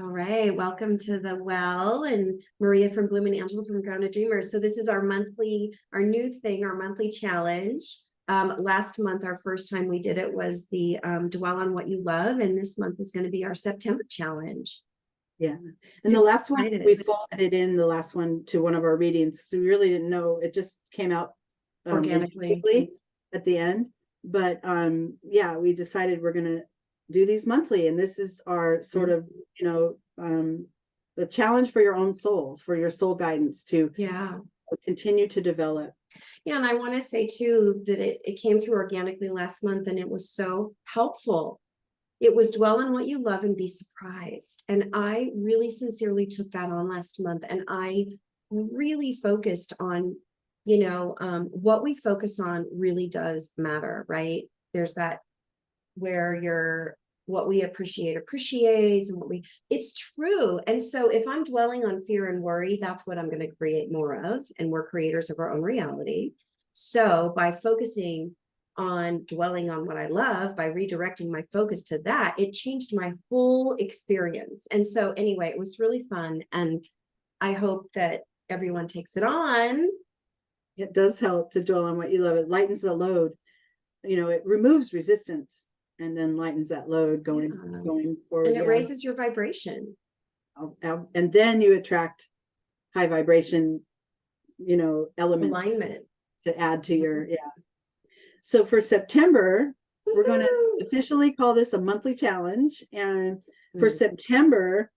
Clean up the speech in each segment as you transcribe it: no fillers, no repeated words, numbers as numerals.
All right, welcome to the Well, and Maria from Bloom and Angela from Grounded Dreamers. So this is our new thing, our monthly challenge. Last month, our first time we did it was the Dwell on What You Love, and this month is going to be our September challenge. Yeah, and the last one, we folded it in the last one to one of our readings, so we really didn't know, it just came out organically at the end. But yeah, we decided we're gonna do these monthly, and this is our sort of, the challenge for your own souls, for your soul guidance to continue to develop. Yeah, and I want to say too that it came through organically last month, and it was so helpful. It was dwell on what you love and be surprised. And I really sincerely took that on last month, and I really focused on, what we focus on really does matter, right? There's that where what we appreciate appreciates, and it's true. And so if I'm dwelling on fear and worry, that's what I'm going to create more of. And we're creators of our own reality. So by focusing on dwelling on what I love, by redirecting my focus to that, it changed my whole experience. And so anyway, it was really fun. And I hope that everyone takes it on. It does help to dwell on what you love. It lightens the load. It removes resistance and then lightens that load going forward. And it raises your vibration. And then you attract high vibration, elements. Alignment. To add to your, So for September, we're going to officially call this a monthly challenge. And for September,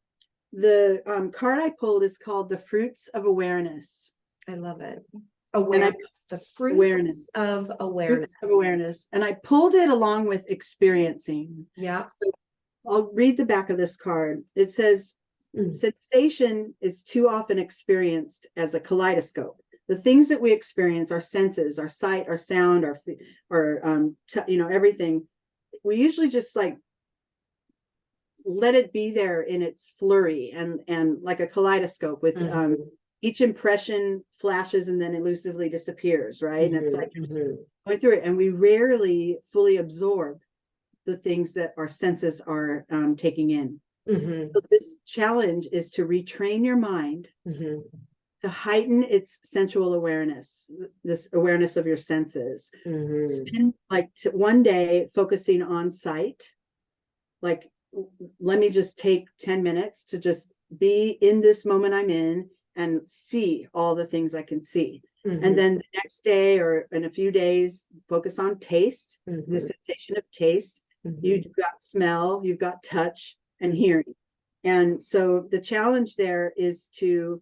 the card I pulled is called the Fruits of Awareness. I love it. Awareness, the fruits of awareness. Fruits of awareness. And I pulled it along with experiencing. Yeah. So I'll read the back of this card. It says, sensation is too often experienced as a kaleidoscope. The things that we experience, our senses, our sight, our sound, everything, we usually just like let it be there in its flurry and like a kaleidoscope with each impression flashes and then elusively disappears, right? And it's like going through it, and we rarely fully absorb the things that our senses are taking in. So this challenge is to retrain your mind to heighten its sensual awareness, this awareness of your senses. Spend one day focusing on sight. Like, let me just take 10 minutes to just be in this moment I'm in and see all the things I can see. And then the next day or in a few days, focus on taste, the sensation of taste. You've got smell, you've got touch and hearing. And so the challenge there is to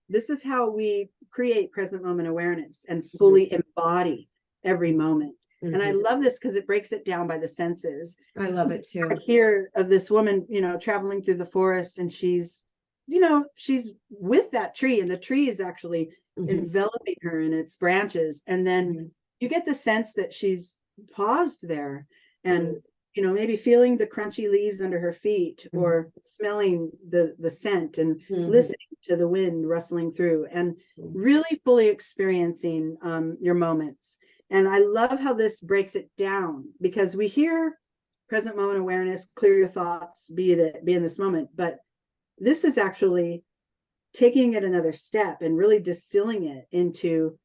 this is how we create present moment awareness and fully embody every moment. And I love this because it breaks it down by the senses. I love it too. I hear of this woman, traveling through the forest, and she's with that tree, and the tree is actually enveloping her in its branches. And then you get the sense that she's paused there and maybe feeling the crunchy leaves under her feet, or smelling the scent and listening to the wind rustling through, and really fully experiencing your moments. And I love how this breaks it down, because we hear present moment awareness, clear your thoughts, be in this moment. But this is actually taking it another step and really distilling it into,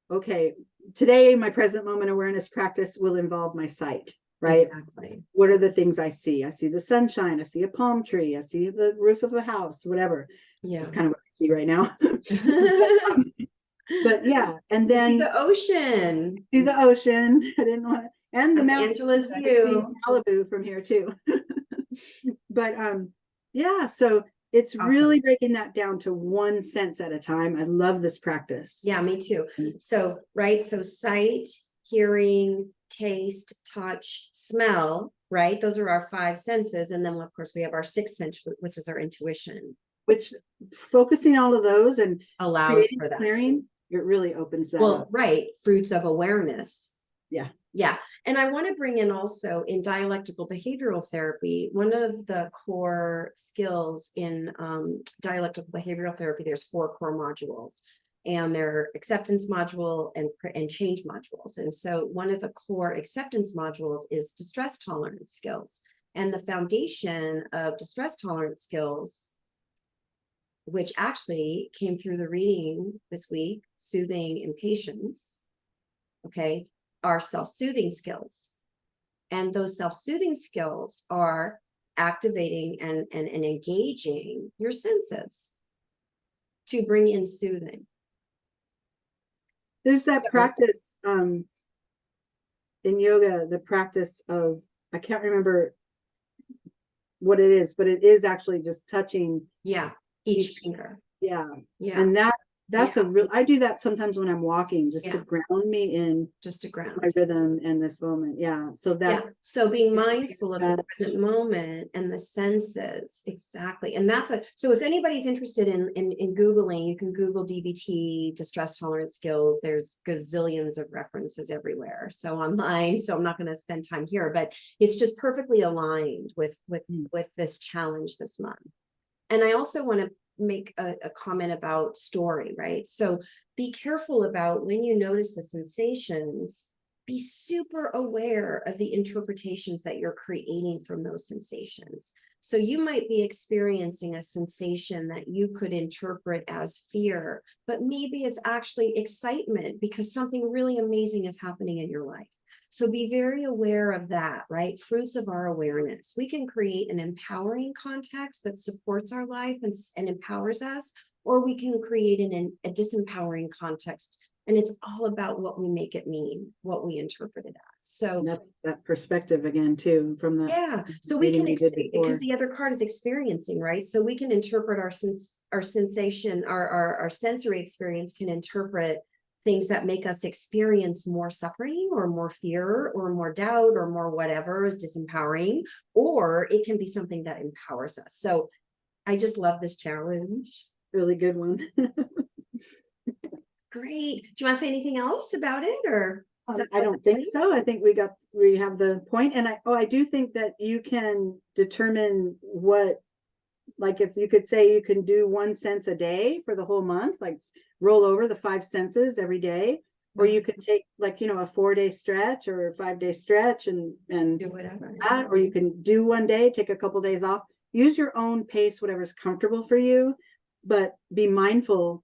okay, today my present moment awareness practice will involve my sight. Right? Exactly. What are the things I see? I see the sunshine. I see a palm tree. I see the roof of a house, whatever. Yeah. That's kind of what I see right now. but yeah. And then see the ocean. See the ocean. I didn't want to. And the mountains. Angela's view. Malibu from here too. But yeah. So it's awesome. Really breaking that down to one sense at a time. I love this practice. Yeah, me too. So, right. So sight, hearing, taste, touch, smell, right? Those are our five senses. And then of course we have our sixth sense, which is our intuition. Which focusing all of those and allows for that. Clearing, it really opens that up. Right. Fruits of awareness. Yeah. Yeah. And I want to bring in also in dialectical behavioral therapy, one of the core skills in dialectical behavioral therapy, there's 4 core modules. And their acceptance module and change modules. And so one of the core acceptance modules is distress tolerance skills. And the foundation of distress tolerance skills, which actually came through the reading this week, soothing and patience, okay, are self-soothing skills. And those self-soothing skills are activating and engaging your senses to bring in soothing. There's that practice in yoga, the practice of, I can't remember what it is, but it is actually just touching. Yeah, each finger. Yeah. Yeah. And that's a real, I do that sometimes when I'm walking, just to ground me in just to ground my rhythm in this moment. Yeah. So that, so being mindful of the present moment and the senses. Exactly. And so if anybody's interested in Googling, you can Google DBT, distress tolerance skills. There's gazillions of references everywhere. So online, so I'm not going to spend time here, but it's just perfectly aligned with this challenge this month. And I also want to make a comment about story, right? So be careful about when you notice the sensations, be super aware of the interpretations that you're creating from those sensations. So you might be experiencing a sensation that you could interpret as fear, but maybe it's actually excitement because something really amazing is happening in your life. So be very aware of that, right? Fruits of our awareness. We can create an empowering context that supports our life and empowers us, or we can create a disempowering context. And it's all about what we make it mean, what we interpret it as. So that's that perspective again, too, from the so we can, because the other card is experiencing, right? So we can interpret our sensation, our sensory experience can interpret things that make us experience more suffering or more fear or more doubt or more whatever is disempowering, or it can be something that empowers us. So I just love this challenge. Really good one. Great. Do you want to say anything else about it, or? I don't think so. I think we have the point. And I do think that you can determine what, like if you could say you can do 1 sense a day for the whole month, like roll over the 5 senses every day, or you could take like, a 4-day stretch or a 5-day stretch and do whatever. Or you can do 1 day, take a couple days off, use your own pace, whatever's comfortable for you, but be mindful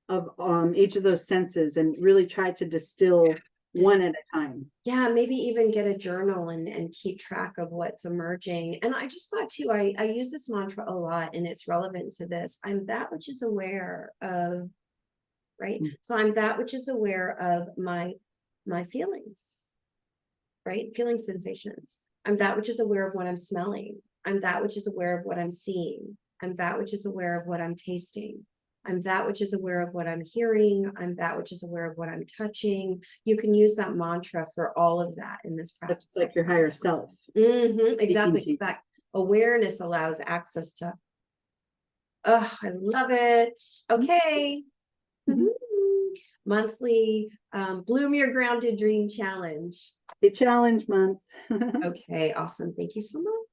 of each of those senses and really try to distill one at a time. Yeah, maybe even get a journal and keep track of what's emerging. And I just thought too, I use this mantra a lot and it's relevant to this. I'm that which is aware of, right? So I'm that which is aware of my feelings, right? Feeling sensations. I'm that which is aware of what I'm smelling. I'm that which is aware of what I'm seeing. I'm that which is aware of what I'm tasting. I'm that which is aware of what I'm hearing. I'm that which is aware of what I'm touching. You can use that mantra for all of that in this practice. That's like your higher self. Exactly. That awareness allows access to. Oh, I love it. Okay. Monthly Bloom Your Grounded Dream Challenge. A challenge month. Okay, awesome. Thank you so much.